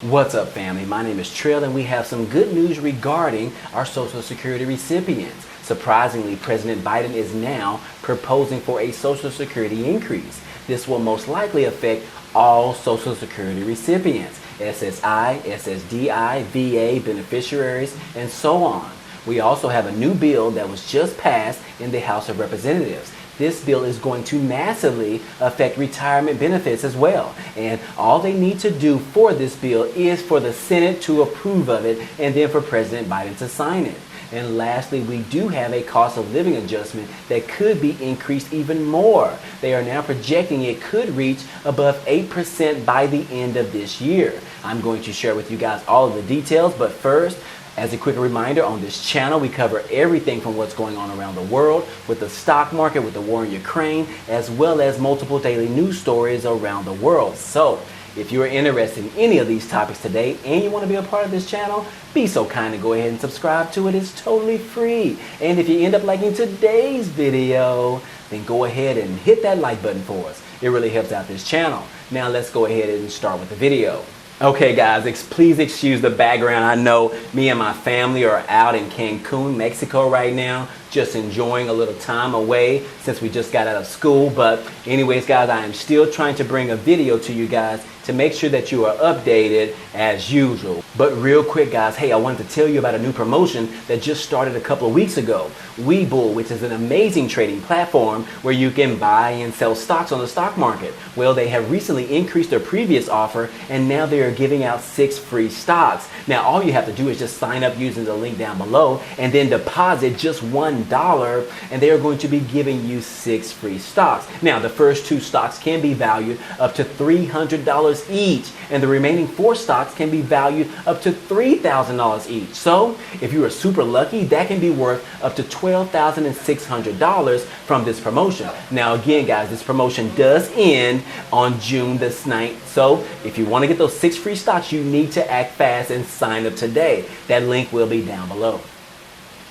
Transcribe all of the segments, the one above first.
What's up, family? My name is Trill, and we have some good news regarding our Social Security recipients. Surprisingly, President Biden is now proposing for a Social Security increase. This will most likely affect all Social Security recipients, SSI, SSDI, VA beneficiaries, and so on. We also have a new bill that was just passed in the House of Representatives. This bill is going to massively affect retirement benefits as well. And all they need to do for this bill is for the Senate to approve of it and then for President Biden to sign it. And lastly, we do have a cost of living adjustment that could be increased even more. They are now projecting it could reach above 8% by the end of this year. I'm going to share with you guys all of the details, but first, as a quick reminder, on this channel, we cover everything from what's going on around the world with the stock market, with the war in Ukraine, as well as multiple daily news stories around the world. So if you are interested in any of these topics today and you want to be a part of this channel, be so kind to go ahead and subscribe to it. It's totally free. And if you end up liking today's video, then go ahead and hit that like button for us. It really helps out this channel. Now let's go ahead and start with the video. Okay guys, please excuse the background. I know me and my family are out in Cancun, Mexico right now, just enjoying a little time away since we just got out of school. But anyways guys, I am still trying to bring a video to you guys to make sure that you are updated as usual. But real quick guys, hey, I wanted to tell you about a new promotion that just started a couple of weeks ago. Webull, which is an amazing trading platform where you can buy and sell stocks on the stock market. Well, they have recently increased their previous offer and now they are giving out 6 free stocks. Now all you have to do is just sign up using the link down below and then deposit just $1 and they are going to be giving you 6 free stocks. Now the first 2 stocks can be valued up to $300 each and the remaining 4 stocks can be valued up to $3,000 each. So if you are super lucky, that can be worth up to $12,600 from this promotion. Now again guys, this promotion does end on June the 9th. So if you want to get those 6 free stocks, you need to act fast and sign up today. That link will be down below.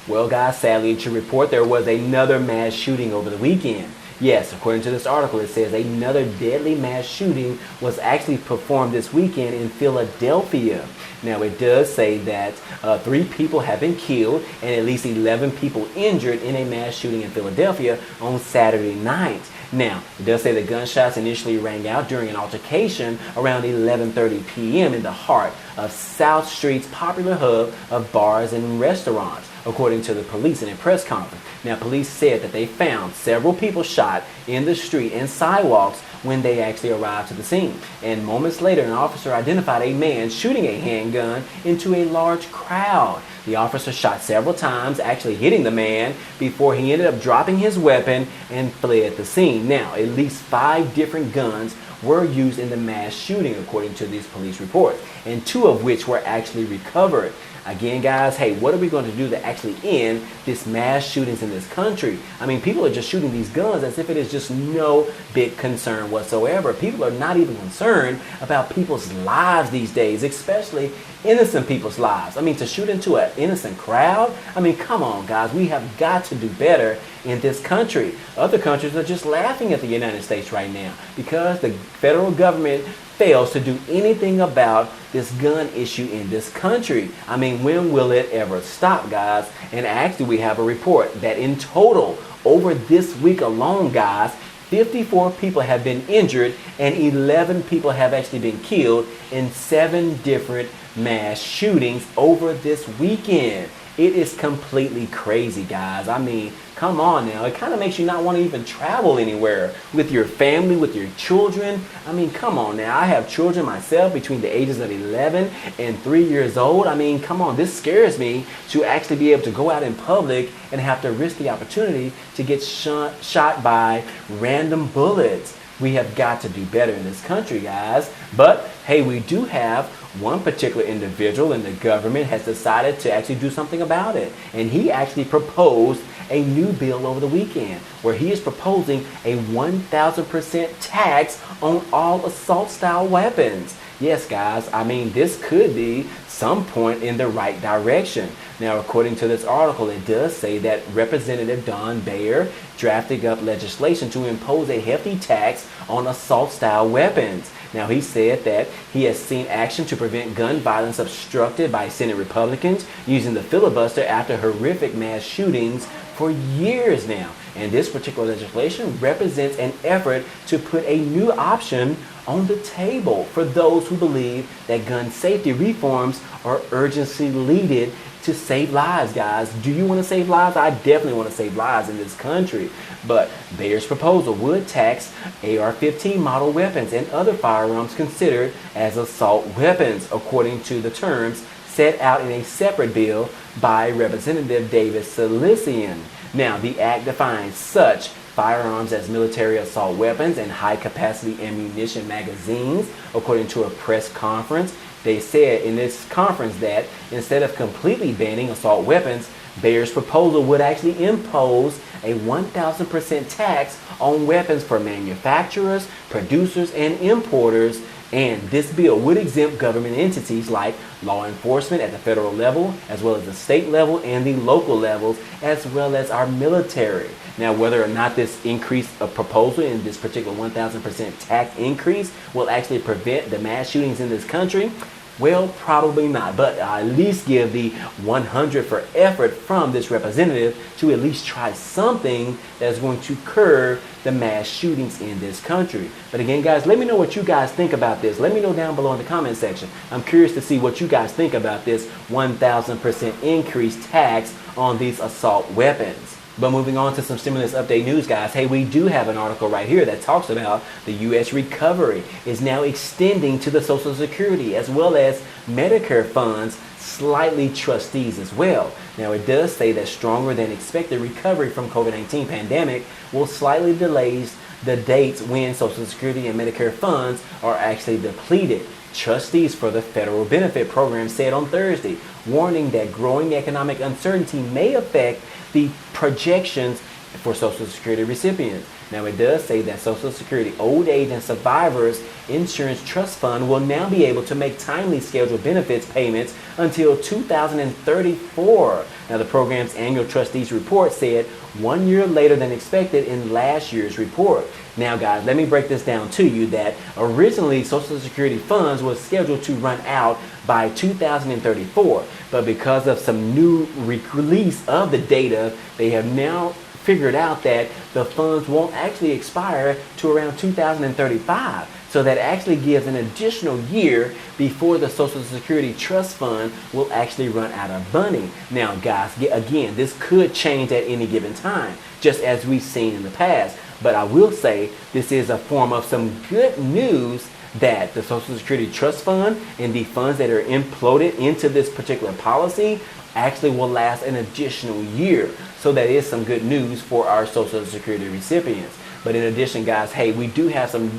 Well guys, sadly to report, there was another mass shooting over the weekend. Yes, according to this article, it says another deadly mass shooting was actually performed this weekend in Philadelphia. Now, it does say that 3 people have been killed and at least 11 people injured in a mass shooting in Philadelphia on Saturday night. Now, it does say the gunshots initially rang out during an altercation around 11:30 p.m. in the heart of South Street's popular hub of bars and restaurants, according to the police in a press conference. Now, police said that they found several people shot in the street and sidewalks when they actually arrived to the scene. And moments later, an officer identified a man shooting a handgun into a large crowd. The officer shot several times, actually hitting the man, before he ended up dropping his weapon and fled the scene. Now, at least 5 different guns were used in the mass shooting, according to these police reports, and 2 of which were actually recovered. Again, guys, hey, what are we going to do to actually end this mass shootings in this country? I mean, people are just shooting these guns as if it is just no big concern whatsoever. People are not even concerned about people's lives these days, especially innocent people's lives. I mean, to shoot into an innocent crowd? I mean, come on, guys. We have got to do better in this country. Other countries are just laughing at the United States right now because the federal government fails to do anything about this gun issue in this country. I mean, when will it ever stop, guys? And actually, we have a report that in total, over this week alone, guys, 54 people have been injured and 11 people have actually been killed in 7 different mass shootings over this weekend. It is completely crazy, guys. I mean, come on now. It kind of makes you not want to even travel anywhere with your family, with your children. I mean, come on now. I have children myself between the ages of 11 and 3 years old. I mean, come on. This scares me to actually be able to go out in public and have to risk the opportunity to get shot by random bullets. We have got to do better in this country, guys. But hey, we do have one particular individual in the government has decided to actually do something about it. And he actually proposed a new bill over the weekend where he is proposing a 1,000% tax on all assault style weapons. Yes, guys, I mean, this could be some point in the right direction. Now, according to this article, it does say that Representative Don Bayer drafted up legislation to impose a hefty tax on assault-style weapons. Now, he said that he has seen action to prevent gun violence obstructed by Senate Republicans using the filibuster after horrific mass shootings for years now. And this particular legislation represents an effort to put a new option on the table for those who believe that gun safety reforms are urgently needed to save lives, guys. Do you want to save lives? I definitely want to save lives in this country. But Bayer's proposal would tax AR-15 model weapons and other firearms considered as assault weapons, according to the terms set out in a separate bill by Representative David Silesian. Now, the act defines such firearms as military assault weapons and high-capacity ammunition magazines, according to a press conference. They said in this conference that instead of completely banning assault weapons, Bayer's proposal would actually impose a 1,000% tax on weapons for manufacturers, producers, and importers. And this bill would exempt government entities like law enforcement at the federal level, as well as the state level and the local levels, as well as our military. Now, whether or not this increase of proposal in this particular 1,000% tax increase will actually prevent the mass shootings in this country, well, probably not, but I at least give the 100 for effort from this representative to at least try something that's going to curb the mass shootings in this country. But again, guys, let me know what you guys think about this. Let me know down below in the comment section. I'm curious to see what you guys think about this 1,000% increased tax on these assault weapons. But moving on to some stimulus update news, guys. Hey, we do have an article right here that talks about the U.S. recovery is now extending to the Social Security as well as Medicare funds, slightly trustees as well. Now, it does say that stronger than expected recovery from COVID-19 pandemic will slightly delay the dates when Social Security and Medicare funds are actually depleted. Trustees for the federal benefit program said on Thursday, warning that growing economic uncertainty may affect the projections for Social Security recipients. Now, it does say that Social Security Old Age and Survivors Insurance Trust Fund will now be able to make timely scheduled benefits payments until 2034. Now, the program's annual trustees report said 1 year later than expected in last year's report. Now, guys, let me break this down to you that originally Social Security funds was scheduled to run out by 2034, but because of some new release of the data, they have now figured out that the funds won't actually expire to around 2035. So that actually gives an additional year before the Social Security Trust Fund will actually run out of money. Now, guys, again, this could change at any given time, just as we've seen in the past. But I will say this is a form of some good news that the Social Security Trust Fund and the funds that are imploded into this particular policy actually will last an additional year. So that is some good news for our Social Security recipients. But in addition, guys, hey, we do have some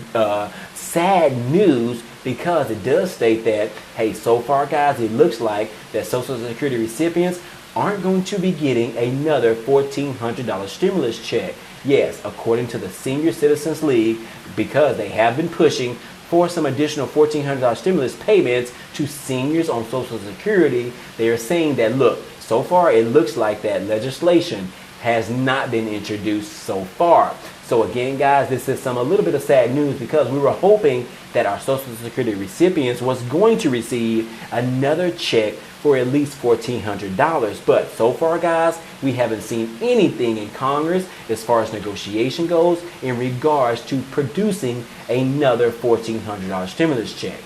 sad news because it does state that, hey, so far, guys, it looks like that Social Security recipients aren't going to be getting another $1,400 stimulus check. Yes, according to the Senior Citizens League, because they have been pushing for some additional $1,400 stimulus payments to seniors on Social Security, they are saying that, look, so far it looks like that legislation has not been introduced so far. So again, guys, this is a little bit of sad news because we were hoping that our Social Security recipients was going to receive another check for at least $1,400. But so far, guys, we haven't seen anything in Congress as far as negotiation goes in regards to producing another $1,400 stimulus check.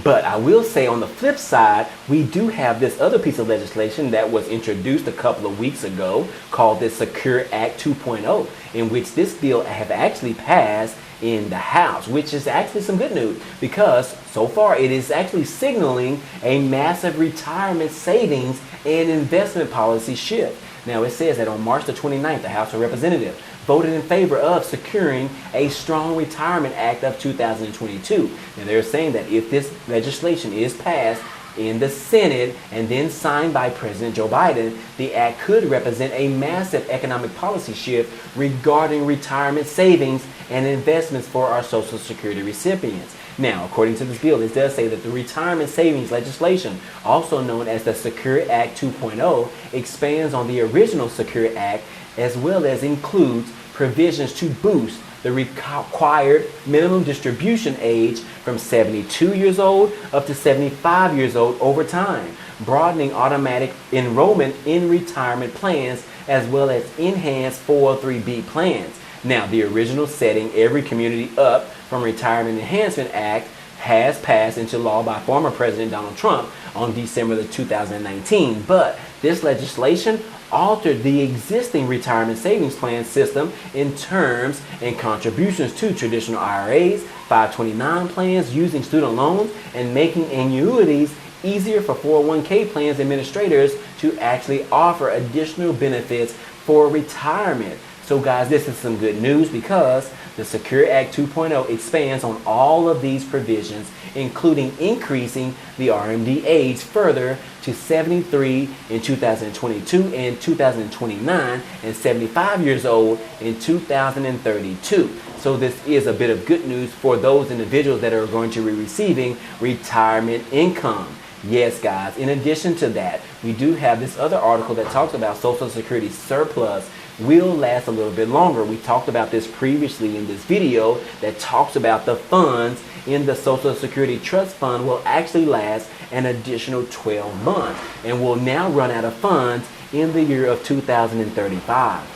But I will say on the flip side, we do have this other piece of legislation that was introduced a couple of weeks ago called the Secure Act 2.0, in which this bill have actually passed in the House, which is actually some good news because so far it is actually signaling a massive retirement savings and investment policy shift. Now, it says that on March the 29th, the House of Representatives voted in favor of securing a strong retirement act of 2022. Now, they're saying that if this legislation is passed in the Senate and then signed by President Joe Biden, the act could represent a massive economic policy shift regarding retirement savings and investments for our Social Security recipients. Now, according to this bill, it does say that the retirement savings legislation, also known as the Secure Act 2.0, expands on the original Secure Act as well as includes provisions to boost the required minimum distribution age from 72 years old up to 75 years old over time, broadening automatic enrollment in retirement plans as well as enhanced 403B plans. Now, the original setting every community up from Retirement Enhancement Act has passed into law by former President Donald Trump on December 2019, but this legislation altered the existing retirement savings plan system in terms and contributions to traditional IRAs, 529 plans using student loans, and making annuities easier for 401k plans administrators to actually offer additional benefits for retirement. So guys, this is some good news because the Secure Act 2.0 expands on all of these provisions, including increasing the RMD age further to 73 in 2022 and 2029 and 75 years old in 2032. So this is a bit of good news for those individuals that are going to be receiving retirement income. Yes, guys, in addition to that, we do have this other article that talks about Social Security surplus will last a little bit longer. We talked about this previously in this video that talks about the funds in the Social Security Trust Fund will actually last an additional 12 months and will now run out of funds in the year of 2035.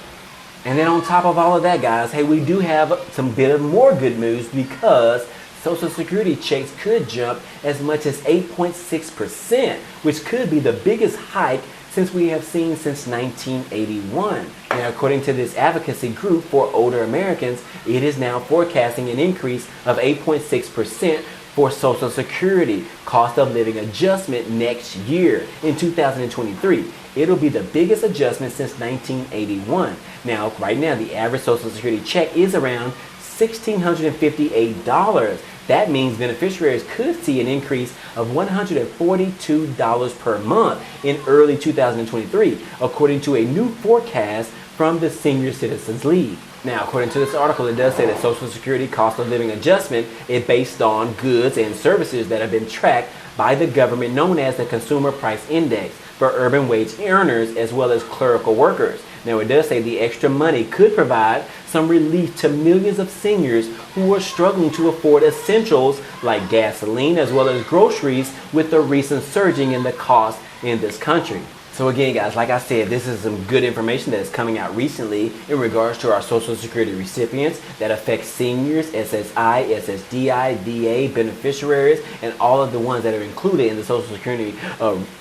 And then on top of all of that, guys, hey, we do have some bit of more good news because Social Security checks could jump as much as 8.6%, which could be the biggest hike since we have seen since 1981. Now, according to this advocacy group for older Americans, it is now forecasting an increase of 8.6% for Social Security cost of living adjustment next year in 2023. It'll be the biggest adjustment since 1981. Now, right now, the average Social Security check is around $1,658. That means beneficiaries could see an increase of $142 per month in early 2023, according to a new forecast from the Senior Citizens League. Now, according to this article, it does say that Social Security cost of living adjustment is based on goods and services that have been tracked by the government, known as the Consumer Price Index, for urban wage earners as well as clerical workers. Now, it does say the extra money could provide some relief to millions of seniors who are struggling to afford essentials like gasoline as well as groceries with the recent surging in the cost in this country. So again, guys, like I said, this is some good information that is coming out recently in regards to our Social Security recipients that affects seniors, SSI, SSDI, VA, beneficiaries, and all of the ones that are included in the Social Security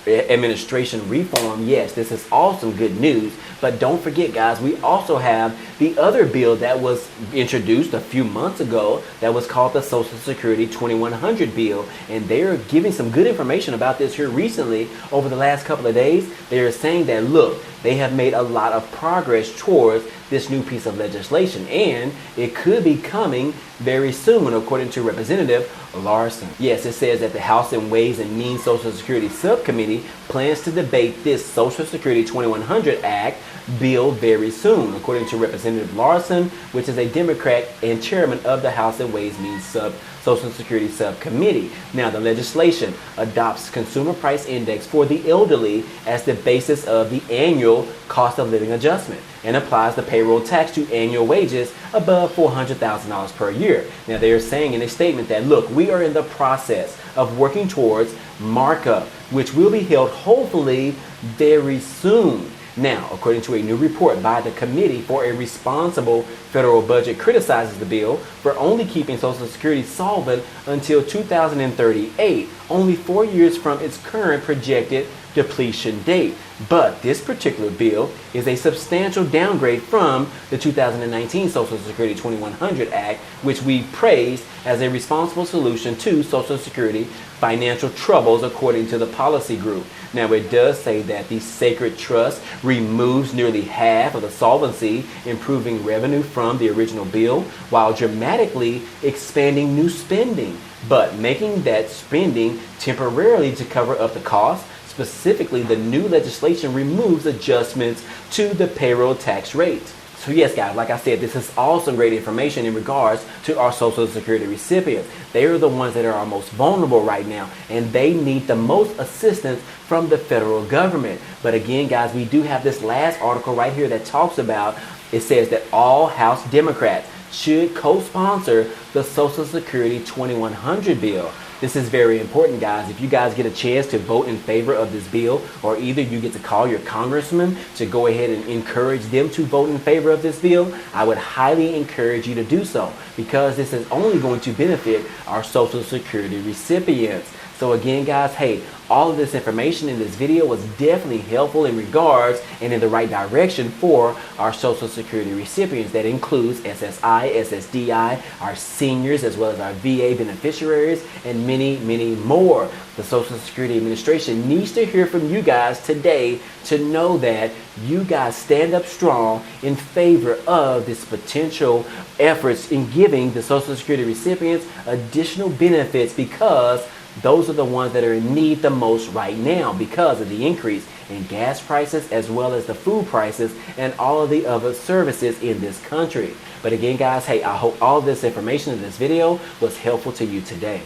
Administration reform. Yes, this is all some good news. But don't forget, guys, we also have the other bill that was introduced a few months ago that was called the Social Security 2100 bill. And they're giving some good information about this here recently over the last couple of days. They are saying that, look, they have made a lot of progress towards this new piece of legislation, and it could be coming very soon, according to Representative Larson. Yes, it says that the House and Ways and Means Social Security Subcommittee plans to debate this Social Security 2100 Act bill very soon, according to Representative Larson, which is a Democrat and chairman of the House and Ways and Means Social Security Subcommittee. Now, the legislation adopts Consumer Price Index for the elderly as the basis of the annual cost of living adjustment and applies the payroll tax to annual wages above $400,000 per year. Now, they are saying in a statement that, look, we are in the process of working towards markup, which will be held hopefully very soon. Now, according to a new report by the Committee for a Responsible Federal Budget, criticizes the bill for only keeping Social Security solvent until 2038, only 4 years from its current projected depletion date. But this particular bill is a substantial downgrade from the 2019 Social Security 2100 Act, which we praised as a responsible solution to Social Security financial troubles, according to the policy group. Now, it does say that the Sacred Trust removes nearly half of the solvency, improving revenue from the original bill, while dramatically expanding new spending, but making that spending temporarily to cover up the cost. Specifically, the new legislation removes adjustments to the payroll tax rate. So yes, guys, like I said, this is awesome great information in regards to our Social Security recipients. They are the ones that are our most vulnerable right now, and they need the most assistance from the federal government. But again, guys, we do have this last article right here that talks about, it says that all House Democrats should co-sponsor the Social Security 2100 bill. This is very important, guys. If you guys get a chance to vote in favor of this bill, or either you get to call your congressman to go ahead and encourage them to vote in favor of this bill, I would highly encourage you to do so, because this is only going to benefit our Social Security recipients. So again, guys, hey, all of this information in this video was definitely helpful in regards and in the right direction for our Social Security recipients. That includes SSI, SSDI, our seniors, as well as our VA beneficiaries, and many, many more. The Social Security Administration needs to hear from you guys today to know that you guys stand up strong in favor of this potential efforts in giving the Social Security recipients additional benefits, because those are the ones that are in need the most right now because of the increase in gas prices, as well as the food prices and all of the other services in this country. But again, guys, hey, I hope all of this information in this video was helpful to you today.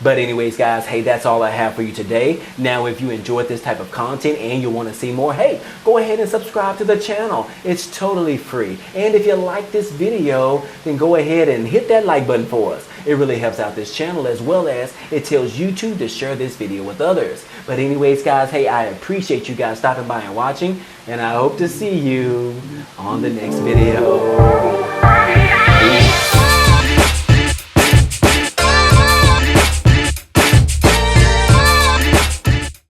But anyways, guys, hey, that's all I have for you today. Now, if you enjoyed this type of content and you want to see more, hey, go ahead and subscribe to the channel. It's totally free. And if you like this video, then go ahead and hit that like button for us. It really helps out this channel, as well as it tells YouTube to share this video with others. But anyways, guys, hey, I appreciate you guys stopping by and watching, and I hope to see you on the next video.